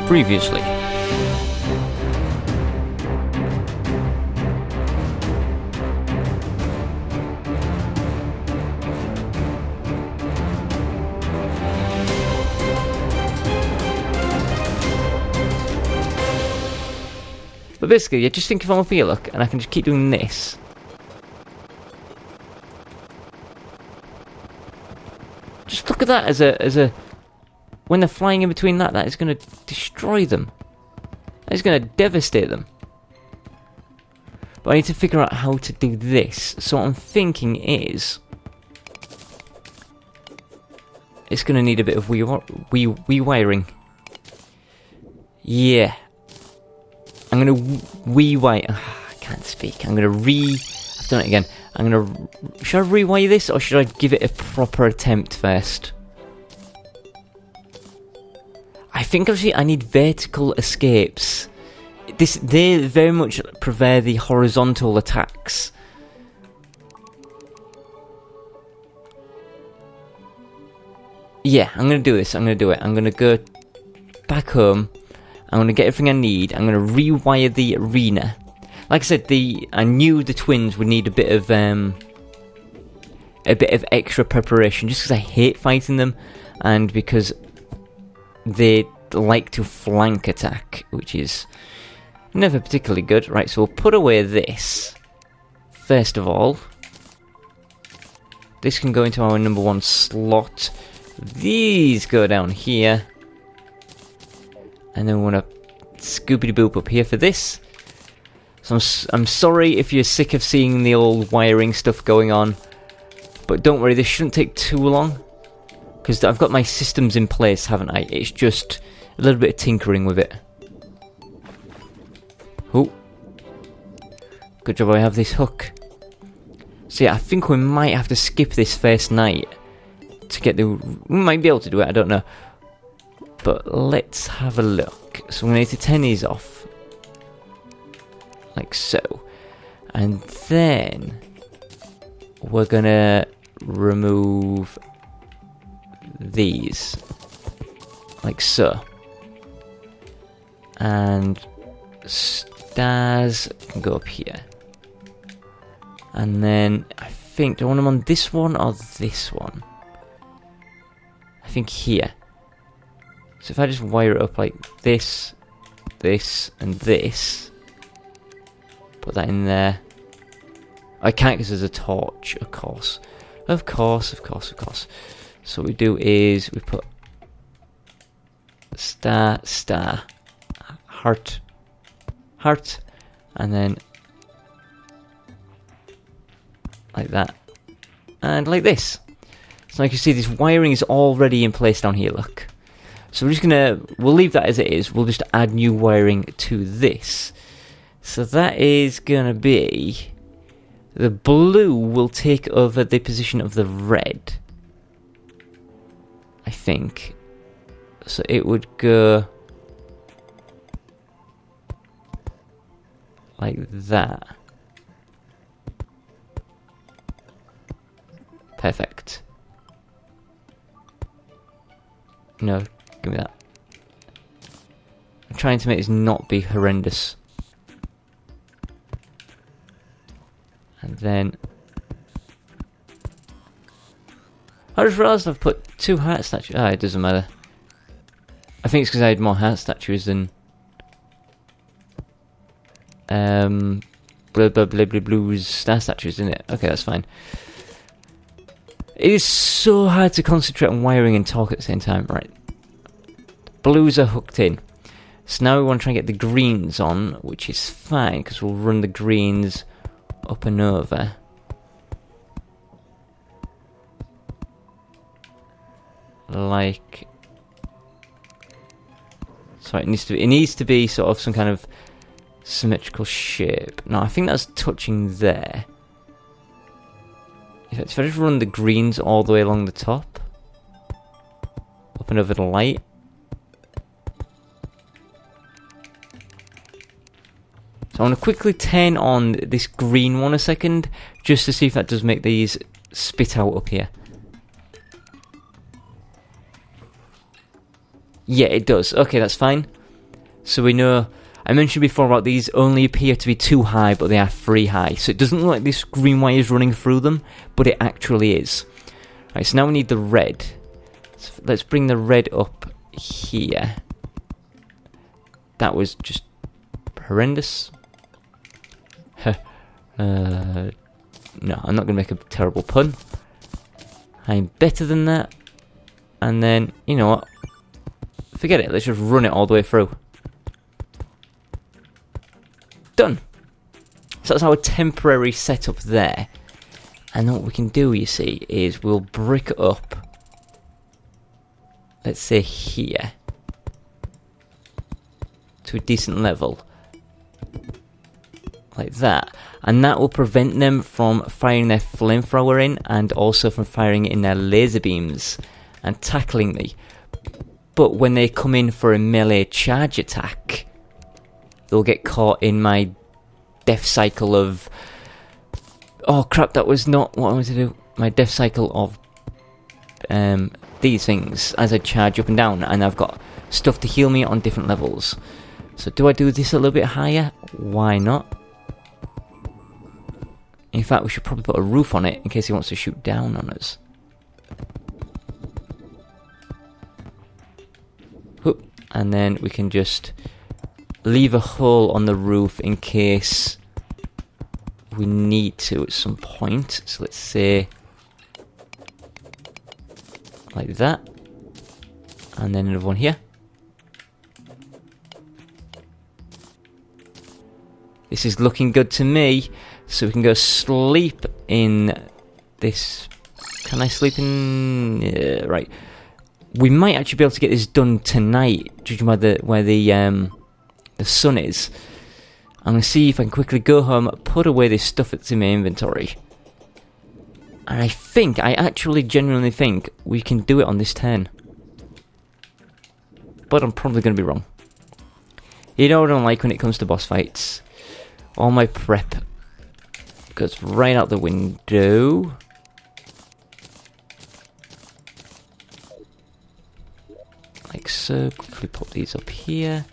Previously. But basically, yeah, just think if I'm up here, look, and I can just keep doing this. Just look at that as a when they're flying in between that is going to destroy them. That is going to devastate them. But I need to figure out how to do this. So what I'm thinking is, it's going to need a bit of rewiring. Yeah. I'm going to rewire. I can't speak. I'm going to I've done it again. I'm going to... Should I rewire this, or should I give it a proper attempt first? I think actually I need vertical escapes. They very much prefer the horizontal attacks. Yeah, I'm going to do this. I'm going to do it. I'm going to go back home. I'm going to get everything I need. I'm going to rewire the arena. Like I said, I knew the twins would need a bit of extra preparation, just because I hate fighting them, and because they like to flank attack, which is never particularly good. Right, so we'll put away this. First of all, this can go into our number 1 slot. These go down here. And then we want to scoopity-boop up here for this. So I'm sorry if you're sick of seeing the old wiring stuff going on. But don't worry, this shouldn't take too long. Because I've got my systems in place, haven't I? It's just a little bit of tinkering with it. Oh. Good job I have this hook. So yeah, I think we might have to skip this first night to get the... We might be able to do it, I don't know. But let's have a look. So we need to turn these off. Like so. And then we're gonna remove these. Like so. And stars can go up here. And then I think, do I want them on this one or this one? I think here. So if I just wire it up like this, this, and this, put that in there. I can't because there's a torch, of course. Of course. So what we do is we put star, heart, and then like that, and like this. So like you see, this wiring is already in place down here, look. So we'll leave that as it is. We'll just add new wiring to this. So that is gonna be, the blue will take over the position of the red, I think. So it would go like that. Perfect. No, give me that. I'm trying to make this not be horrendous. And then I just realised I've put 2 heart statues. Ah, it doesn't matter. I think it's because I had more heart statues than blues star statues, isn't it? Okay, that's fine. It is so hard to concentrate on wiring and talk at the same time. Right. Blues are hooked in. So now we want to try and get the greens on, which is fine, because we'll run the greens up and over. Like... So it needs to be sort of some kind of symmetrical shape. No, I think that's touching there. If I just run the greens all the way along the top, up and over the light. So I want to quickly turn on this green one a second, just to see if that does make these spit out up here. Yeah, it does. Okay, that's fine. So we know, I mentioned before about these only appear to be 2 high, but they are 3 high. So it doesn't look like this green wire is running through them, but it actually is. Right, so now we need the red. So let's bring the red up here. That was just horrendous. No, I'm not going to make a terrible pun. I'm better than that. And then, you know what? Forget it, let's just run it all the way through. Done. So that's our temporary setup there. And then what we can do, you see, is we'll brick it up. Let's say here. To a decent level. Like that. And that will prevent them from firing their flamethrower in, and also from firing in their laser beams and tackling me. But when they come in for a melee charge attack, they'll get caught in my death cycle of... Oh crap, that was not what I wanted to do. My death cycle of these things as I charge up and down, and I've got stuff to heal me on different levels. So do I do this a little bit higher? Why not? In fact, we should probably put a roof on it in case he wants to shoot down on us. Whoop. And then we can just leave a hole on the roof in case we need to at some point. So let's say like that. And then another one here. This is looking good to me. So we can go sleep in this. Can I sleep in? Right. We might actually be able to get this done tonight, judging by where the sun is. I'm going to see if I can quickly go home, put away this stuff that's in my inventory. And I actually genuinely think we can do it on this turn. But I'm probably going to be wrong. You know what I don't like when it comes to boss fights? All my prep goes right out the window. Like so. Quickly pop these up here.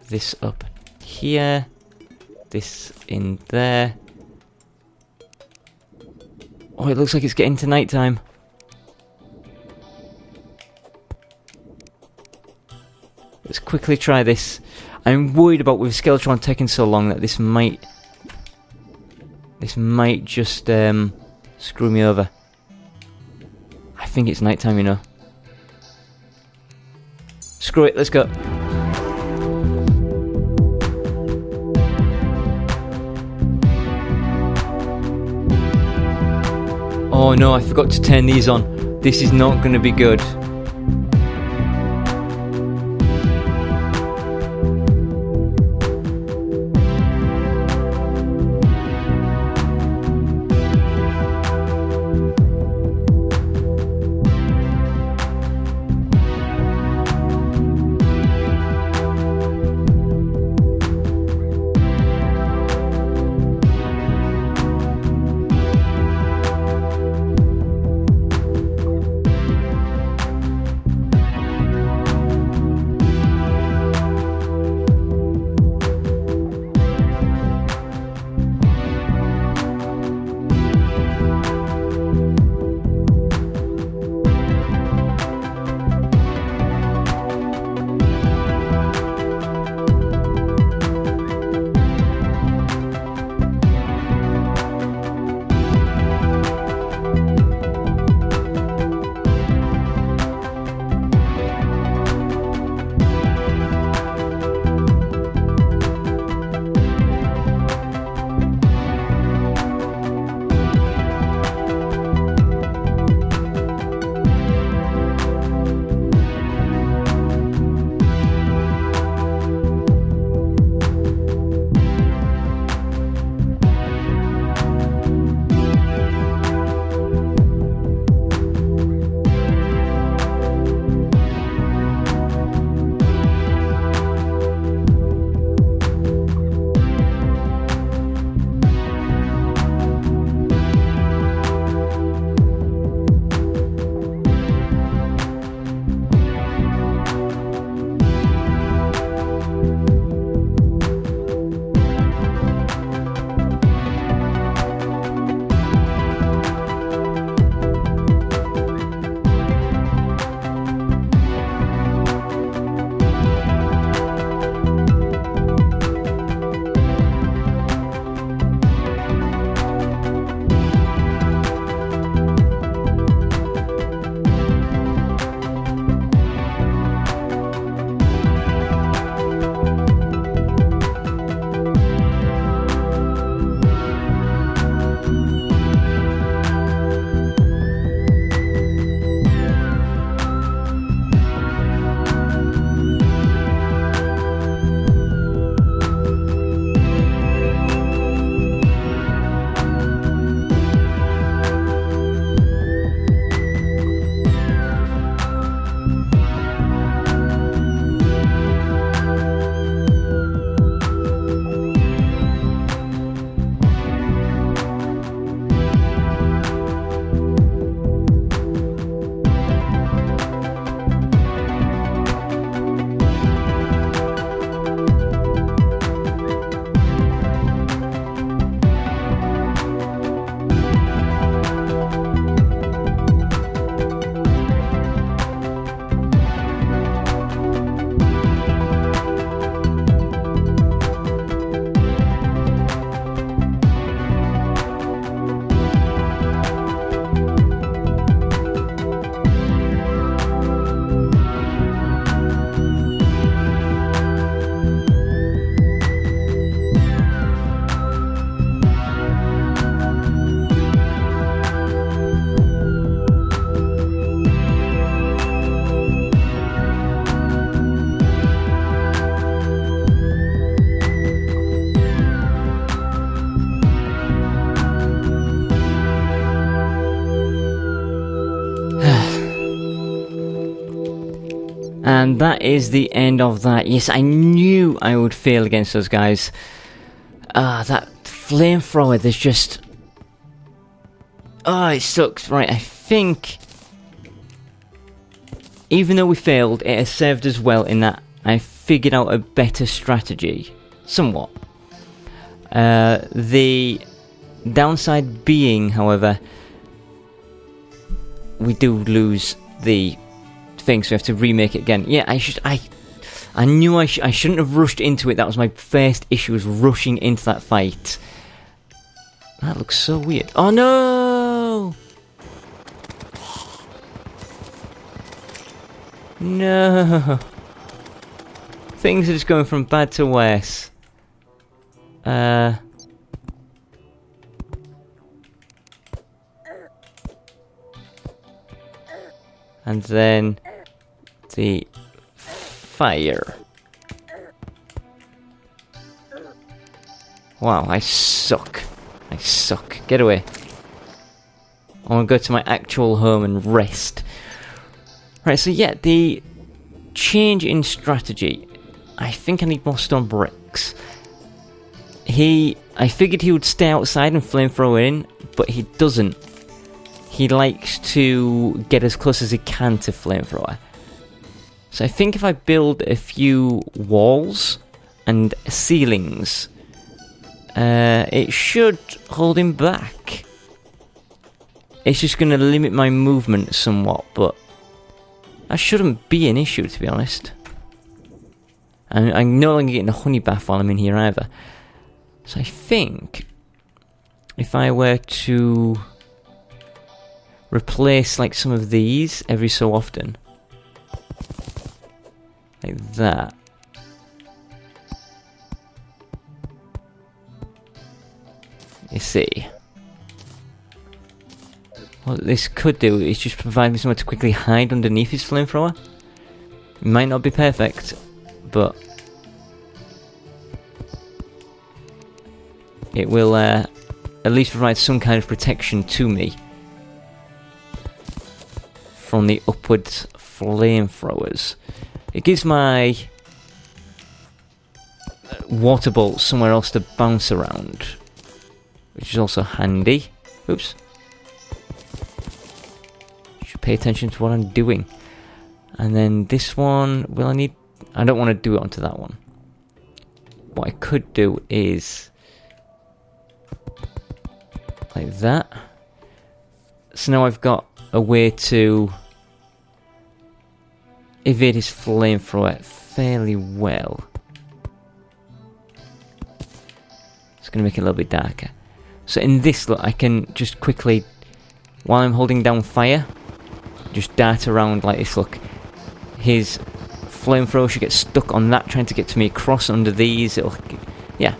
This up here. This in there. Oh, it looks like it's getting to night time. Let's quickly try this. I'm worried about with Skeletron taking so long that this might just screw me over. I think it's nighttime, you know. Screw it, let's go. Oh no, I forgot to turn these on. This is not going to be good. And that is the end of that. Yes, I knew I would fail against those guys. That flamethrower, there's just... Oh, it sucks. Right, I think... Even though we failed, it has served us well in that I figured out a better strategy. Somewhat. The downside being, however, we do lose the thing, so we have to remake it again. Yeah, I knew I shouldn't have rushed into it. That was my first issue, was rushing into that fight. That looks so weird. Oh no! No! Things are just going from bad to worse. And then the fire. Wow, I suck. I suck. Get away. I want to go to my actual home and rest. Right, so yeah, the change in strategy. I think I need more stone bricks. I figured he would stay outside and flamethrower in, but he doesn't. He likes to get as close as he can to flamethrower. So I think if I build a few walls and ceilings, it should hold him back. It's just going to limit my movement somewhat, but that shouldn't be an issue, to be honest. And I'm no longer getting a honey bath while I'm in here either. So I think if I were to replace like some of these every so often, like that, you see, what this could do is just provide me somewhere to quickly hide underneath his flamethrower. It might not be perfect, but it will at least provide some kind of protection to me from the upwards flamethrowers. It gives my water bolts somewhere else to bounce around, which is also handy. Oops. Should pay attention to what I'm doing. And then this one, will I need... I don't want to do it onto that one. What I could do is like that. So now I've got a way to evade his flamethrower fairly well. It's going to make it a little bit darker. So in this look, I can just quickly, while I'm holding down fire, just dart around like this. Look, his flamethrower should get stuck on that, trying to get to me across under these. It'll, yeah.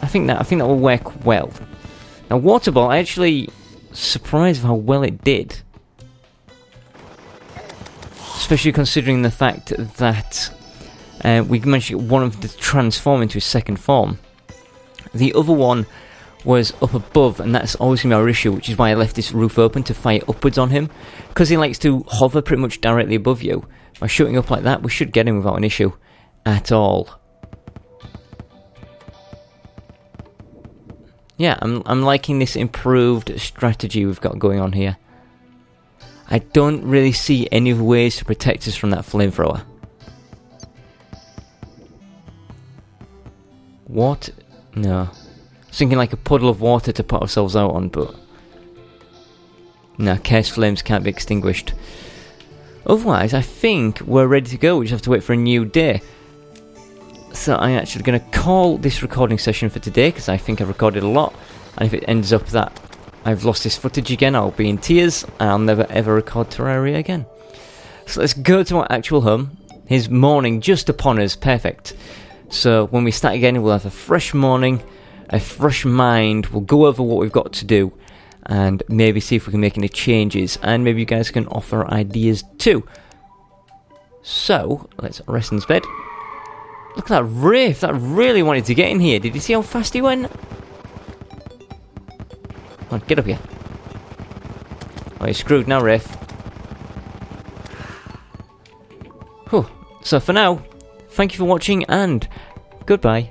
I think that will work well. Now, water ball, I actually surprised with how well it did, especially considering the fact that we managed to get one of the transform into his second form. The other one was up above, and that's always going to be our issue, which is why I left this roof open to fire upwards on him, because he likes to hover pretty much directly above you. By shooting up like that, we should get him without an issue at all. Yeah, I'm liking this improved strategy we've got going on here. I don't really see any other ways to protect us from that flamethrower. What? No. I was thinking like a puddle of water to put ourselves out on, but no, chaos flames can't be extinguished. Otherwise, I think we're ready to go. We just have to wait for a new day. So I'm actually going to call this recording session for today, because I think I've recorded a lot, and if it ends up that I've lost this footage again, I'll be in tears, and I'll never ever record Terraria again. So let's go to our actual home. His morning just upon us, perfect. So when we start again, we'll have a fresh morning, a fresh mind. We'll go over what we've got to do, and maybe see if we can make any changes, and maybe you guys can offer ideas too. So let's rest in his bed. Look at that Rafe, that really wanted to get in here. Did you see how fast he went? Come on, get up here. Oh, you're screwed now, Rafe. Whew. So for now, thank you for watching and goodbye.